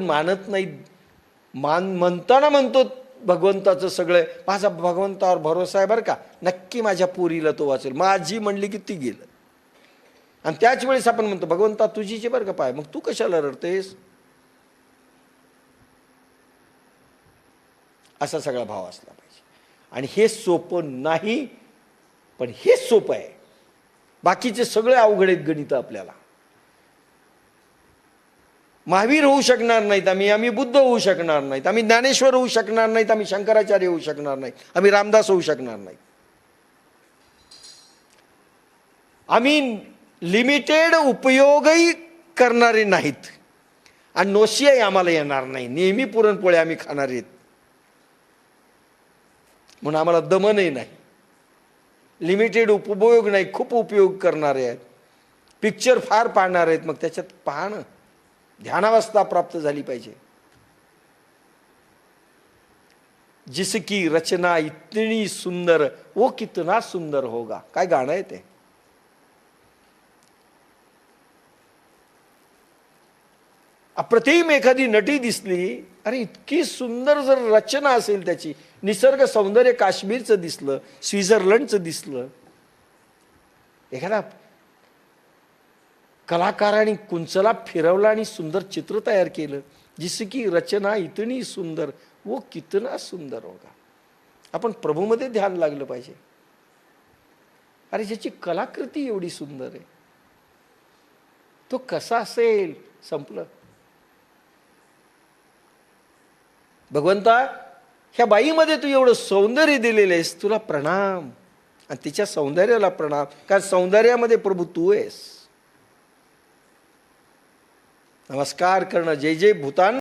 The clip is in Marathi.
मानत नाही, म्हणताना म्हणतो भगवंताचं सगळं, माझा भगवंतावर भरोसा आहे बरं का, नक्की माझ्या पोरीला तो वाचेल, माझी म्हणली की ती गेलं. आणि त्याच वेळेस आपण म्हणतो भगवंता तुझीचे बरं का पाय, मग तू कशाला रडतेस, असा सगळा भाव असला पाहिजे. आणि हे सोपं नाही, पण हे सोपं आहे. बाकीचे सगळे अवघड आहेत गणित आपल्याला. महावीर होऊ शकणार नाहीत आम्ही बुद्ध होऊ शकणार नाहीत, आम्ही ज्ञानेश्वर होऊ शकणार नाहीत, आम्ही शंकराचार्य होऊ शकणार नाहीत, आम्ही रामदास होऊ शकणार नाहीत. आम्ही लिमिटेड उपयोगही करणारे नाहीत आणि नोशियाही आम्हाला येणार नाही. नेहमी पुरणपोळ्या आम्ही खाणार आहेत म्हणून आम्हाला दमनही नाही. लिमिटेड उपयोग नाही, खूप उपयोग करणारे आहेत. पिक्चर फार पाहणार आहेत, मग त्याच्यात पाहणं ध्यानावस्था प्राप्त झाली पाहिजे. जिसकी रचना इतनी सुंदर वो कितना सुंदर होगा, काय गाणं आहे ते. अप्रतिम एखादी नटी दिसली, अरे इतकी सुंदर जर रचना असेल त्याची, निसर्ग सौंदर्य काश्मीरचं दिसलं, स्वित्झर्लंडचं दिसलं, एखादा कलाकाराने कुंचला फिरवला आणि सुंदर चित्र तयार केलं, जिसकी रचना इतनी सुंदर वो कितना सुंदर होगा. आपण प्रभूमध्ये ध्यान लागलं पाहिजे. अरे ज्याची कलाकृती एवढी सुंदर आहे, तो कसा असेल. संपलं. भगवंता ह्या बाईमध्ये तू एवढं सौंदर्य दिलेलं आहेस, तुला प्रणाम. आणि तिच्या सौंदर्याला प्रणाम, कारण सौंदर्यामध्ये प्रभू तू आहेस. नमस्कार करणं, जय जय भूतान.